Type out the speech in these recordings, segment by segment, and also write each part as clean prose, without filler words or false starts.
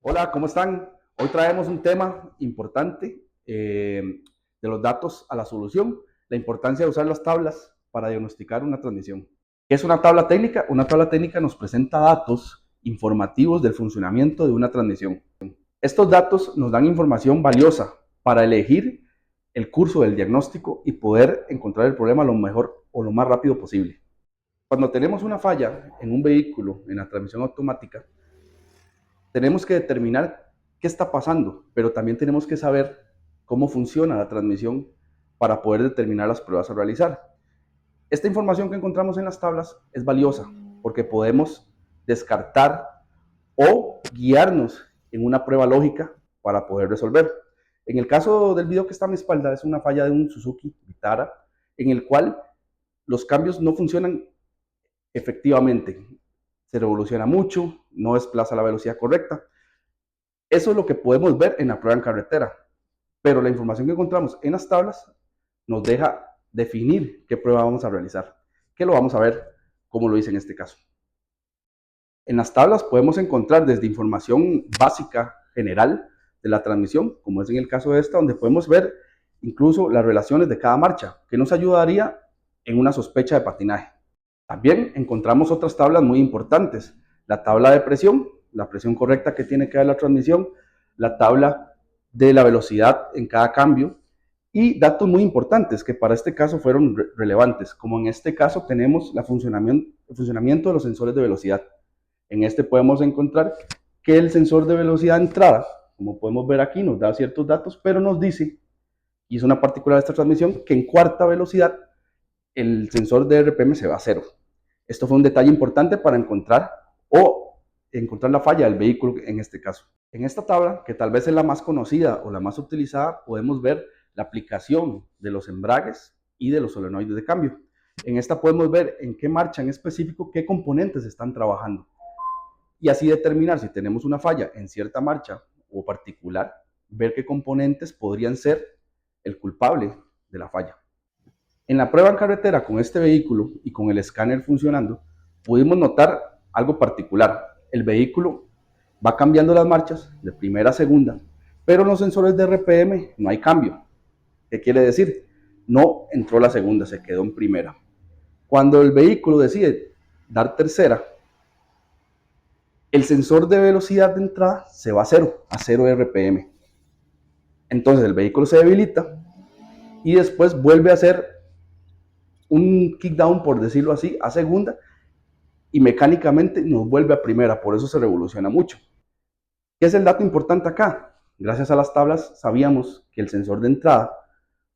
Hola, ¿cómo están? Hoy traemos un tema importante de los datos a la solución, la importancia de usar las tablas para diagnosticar una transmisión. ¿Qué es una tabla técnica? Una tabla técnica nos presenta datos informativos del funcionamiento de una transmisión. Estos datos nos dan información valiosa para elegir el curso del diagnóstico y poder encontrar el problema lo mejor o lo más rápido posible. Cuando tenemos una falla en un vehículo, en la transmisión automática, tenemos que determinar qué está pasando, pero también tenemos que saber cómo funciona la transmisión para poder determinar las pruebas a realizar. Esta información que encontramos en las tablas es valiosa porque podemos descartar o guiarnos en una prueba lógica para poder resolver. En el caso del video que está a mi espalda es una falla de un Suzuki Vitara en el cual los cambios no funcionan efectivamente. Se revoluciona mucho, no desplaza la velocidad correcta. Eso es lo que podemos ver en la prueba en carretera, pero la información que encontramos en las tablas nos deja definir qué prueba vamos a realizar, que lo vamos a ver como lo hice en este caso. En las tablas podemos encontrar desde información básica general de la transmisión, como es en el caso de esta, donde podemos ver incluso las relaciones de cada marcha, que nos ayudaría en una sospecha de patinaje. También encontramos otras tablas muy importantes, la tabla de presión, la presión correcta que tiene que dar la transmisión, la tabla de la velocidad en cada cambio y datos muy importantes que para este caso fueron relevantes, como en este caso tenemos el funcionamiento de los sensores de velocidad. En este podemos encontrar que el sensor de velocidad de entrada, como podemos ver aquí, nos da ciertos datos, pero nos dice, y es una particular de esta transmisión, que en cuarta velocidad el sensor de RPM se va a cero. Esto fue un detalle importante para encontrar la falla del vehículo en este caso. En esta tabla, que tal vez es la más conocida o la más utilizada, podemos ver la aplicación de los embragues y de los solenoides de cambio. En esta podemos ver en qué marcha en específico, qué componentes están trabajando. Y así determinar si tenemos una falla en cierta marcha o particular, ver qué componentes podrían ser el culpable de la falla. En la prueba en carretera con este vehículo y con el escáner funcionando, pudimos notar algo particular. El vehículo va cambiando las marchas de primera a segunda, pero en los sensores de RPM no hay cambio. ¿Qué quiere decir? No entró la segunda, se quedó en primera. Cuando el vehículo decide dar tercera, el sensor de velocidad de entrada se va a cero RPM. Entonces el vehículo se debilita y después vuelve a hacer un kickdown, por decirlo así, a segunda y mecánicamente nos vuelve a primera, por eso se revoluciona mucho. ¿Qué es el dato importante acá? Gracias a las tablas sabíamos que el sensor de entrada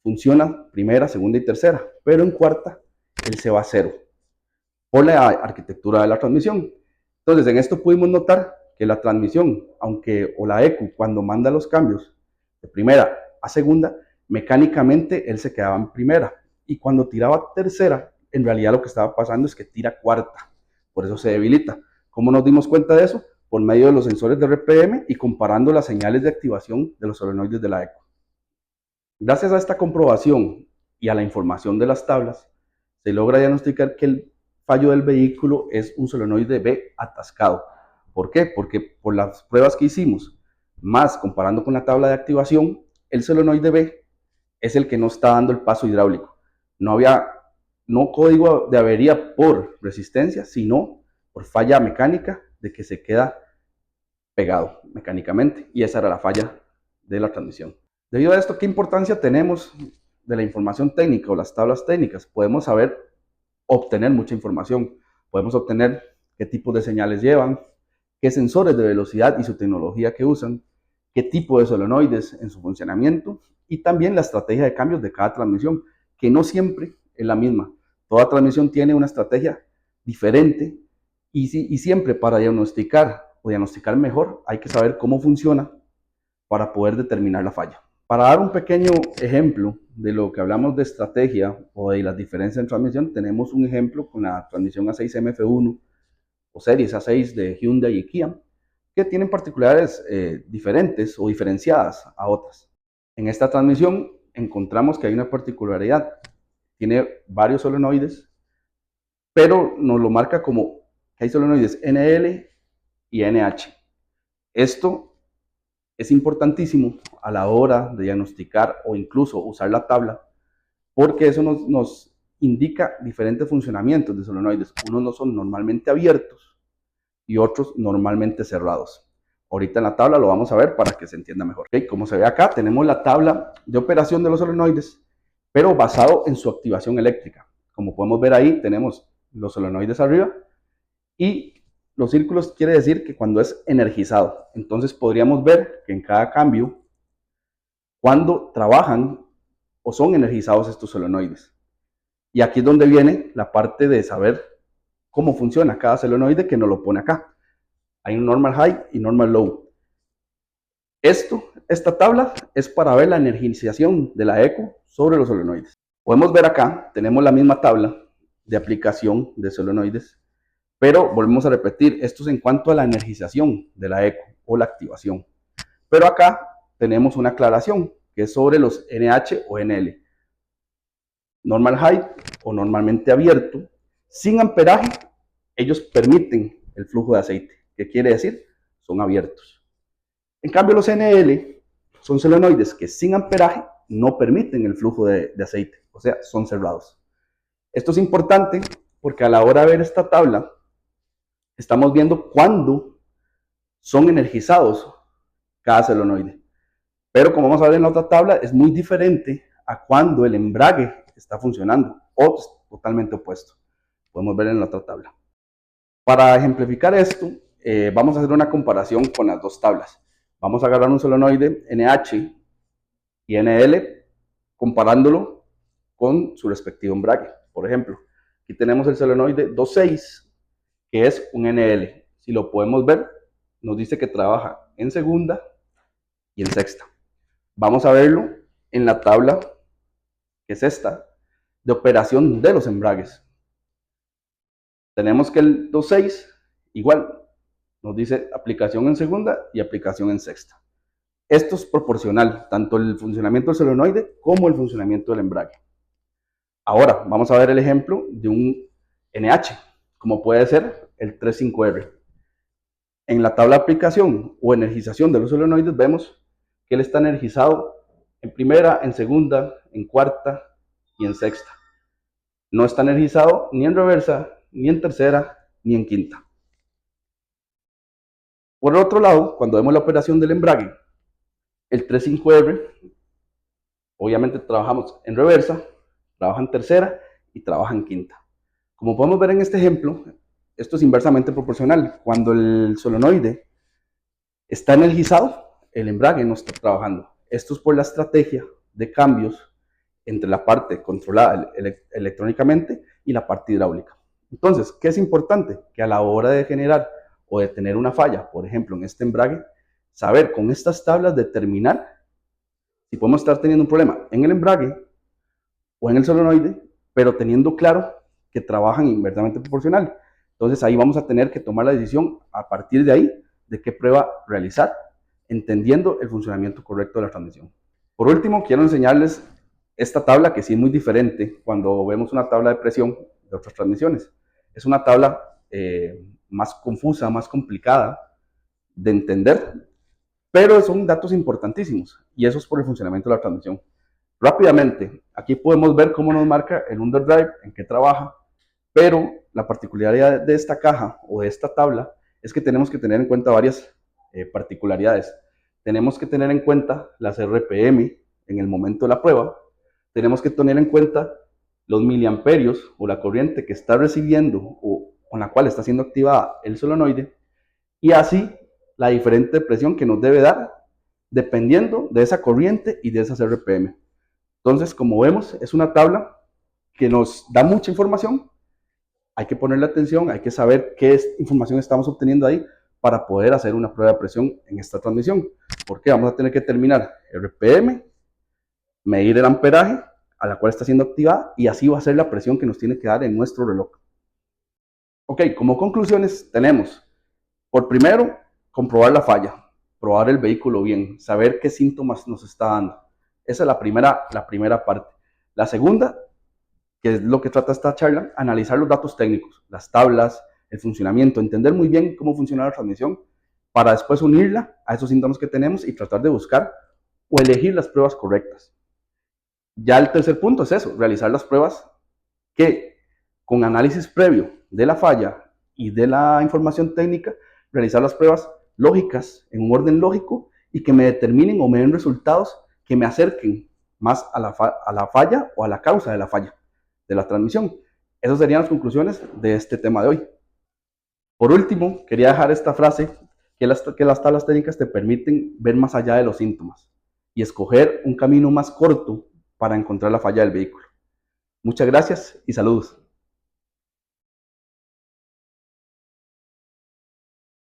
funciona primera, segunda y tercera, pero en cuarta él se va a cero por la arquitectura de la transmisión. Entonces en esto pudimos notar que la transmisión, aunque o la ECU cuando manda los cambios de primera a segunda, mecánicamente él se quedaba en primera y cuando tiraba tercera, en realidad lo que estaba pasando es que tira cuarta, por eso se debilita. ¿Cómo nos dimos cuenta de eso? Por medio de los sensores de RPM y comparando las señales de activación de los solenoides de la ECU. Gracias a esta comprobación y a la información de las tablas, se logra diagnosticar que el fallo del vehículo es un solenoide B atascado. ¿Por qué? Porque por las pruebas que hicimos, más comparando con la tabla de activación, el solenoide B es el que no está dando el paso hidráulico. No código de avería por resistencia, sino por falla mecánica de que se queda pegado mecánicamente. Y esa era la falla de la transmisión. Debido a esto, ¿qué importancia tenemos de la información técnica o las tablas técnicas? Podemos obtener mucha información. Podemos obtener qué tipos de señales llevan, qué sensores de velocidad y su tecnología que usan, qué tipo de solenoides en su funcionamiento y también la estrategia de cambios de cada transmisión, que no siempre es la misma. Toda transmisión tiene una estrategia diferente y siempre para diagnosticar o diagnosticar mejor hay que saber cómo funciona para poder determinar la falla. Para dar un pequeño ejemplo de lo que hablamos de estrategia o de las diferencias en transmisión, tenemos un ejemplo con la transmisión A6 MF1 o series A6 de Hyundai y Kia, que tienen particularidades diferentes o diferenciadas a otras. En esta transmisión encontramos que hay una particularidad. Tiene varios solenoides, pero nos lo marca como que hay solenoides NL y NH. Esto es importantísimo a la hora de diagnosticar o incluso usar la tabla, porque eso nos indica diferentes funcionamientos de solenoides. Unos no son normalmente abiertos y otros normalmente cerrados. Ahorita en la tabla lo vamos a ver para que se entienda mejor. ¿Okay? Como se ve acá, tenemos la tabla de operación de los solenoides, pero basado en su activación eléctrica. Como podemos ver ahí, tenemos los solenoides arriba y los círculos quiere decir que cuando es energizado. Entonces podríamos ver que en cada cambio, cuando trabajan o son energizados estos solenoides. Y aquí es donde viene la parte de saber cómo funciona cada solenoide, que nos lo pone acá. Hay un normal high y normal low. Esta tabla es para ver la energización de la eco sobre los solenoides. Podemos ver acá, tenemos la misma tabla de aplicación de solenoides, pero volvemos a repetir, esto es en cuanto a la energización de la eco o la activación. Pero acá tenemos una aclaración, que es sobre los NH o NL. Normal high o normalmente abierto, sin amperaje, ellos permiten el flujo de aceite. ¿Qué quiere decir? Son abiertos. En cambio, los NL son solenoides que sin amperaje no permiten el flujo de aceite, o sea, son cerrados. Esto es importante porque a la hora de ver esta tabla, estamos viendo cuándo son energizados cada solenoide. Pero como vamos a ver en la otra tabla, es muy diferente a cuando el embrague está funcionando, o es totalmente opuesto. Podemos ver en la otra tabla. Para ejemplificar esto, vamos a hacer una comparación con las dos tablas. Vamos a agarrar un solenoide NH y NL, comparándolo con su respectivo embrague. Por ejemplo, aquí tenemos el solenoide 2.6, que es un NL. Si lo podemos ver, nos dice que trabaja en segunda y en sexta. Vamos a verlo en la tabla, que es esta, de operación de los embragues. Tenemos que el 2.6, igual, nos dice aplicación en segunda y aplicación en sexta. Esto es proporcional, tanto el funcionamiento del solenoide como el funcionamiento del embrague. Ahora, vamos a ver el ejemplo de un NH, como puede ser el 3.5R. En la tabla de aplicación o energización de los solenoides vemos que él está energizado en primera, en segunda, en cuarta y en sexta. No está energizado ni en reversa, ni en tercera, ni en quinta. Por otro lado, cuando vemos la operación del embrague, el 3.5R, obviamente trabajamos en reversa, trabaja en tercera y trabaja en quinta. Como podemos ver en este ejemplo, esto es inversamente proporcional. Cuando el solenoide está energizado, el embrague no está trabajando. Esto es por la estrategia de cambios entre la parte controlada electrónicamente y la parte hidráulica. Entonces, ¿qué es importante? Que a la hora de generar o de tener una falla, por ejemplo, en este embrague, saber con estas tablas determinar si podemos estar teniendo un problema en el embrague o en el solenoide, pero teniendo claro que trabajan inversamente proporcional. Entonces ahí vamos a tener que tomar la decisión a partir de ahí de qué prueba realizar, entendiendo el funcionamiento correcto de la transmisión. Por último, quiero enseñarles esta tabla que sí es muy diferente cuando vemos una tabla de presión de otras transmisiones. Es una tabla más confusa, más complicada de entender, pero son datos importantísimos y eso es por el funcionamiento de la transmisión. Rápidamente, aquí podemos ver cómo nos marca el underdrive, en qué trabaja, pero la particularidad de esta caja o de esta tabla es que tenemos que tener en cuenta varias particularidades. Tenemos que tener en cuenta las RPM en el momento de la prueba, tenemos que tener en cuenta los miliamperios o la corriente que está recibiendo o con la cual está siendo activada el solenoide y así la diferente presión que nos debe dar dependiendo de esa corriente y de esas RPM. Entonces, como vemos, es una tabla que nos da mucha información. Hay que ponerle atención, hay que saber qué información estamos obteniendo ahí para poder hacer una prueba de presión en esta transmisión. Porque vamos a tener que determinar RPM, medir el amperaje a la cual está siendo activada y así va a ser la presión que nos tiene que dar en nuestro reloj. Ok, como conclusiones tenemos, por primero, comprobar la falla, probar el vehículo bien, saber qué síntomas nos está dando. Esa es la primera parte. La segunda, que es lo que trata esta charla, analizar los datos técnicos, las tablas, el funcionamiento, entender muy bien cómo funciona la transmisión para después unirla a esos síntomas que tenemos y tratar de buscar o elegir las pruebas correctas. Ya el tercer punto es eso, realizar las pruebas que con análisis previo de la falla y de la información técnica, realizar las pruebas lógicas en un orden lógico y que me determinen o me den resultados que me acerquen más a la falla o a la causa de la falla de la transmisión. Esas serían las conclusiones de este tema de hoy. Por último, quería dejar esta frase, que las tablas técnicas te permiten ver más allá de los síntomas y escoger un camino más corto para encontrar la falla del vehículo. Muchas gracias y saludos.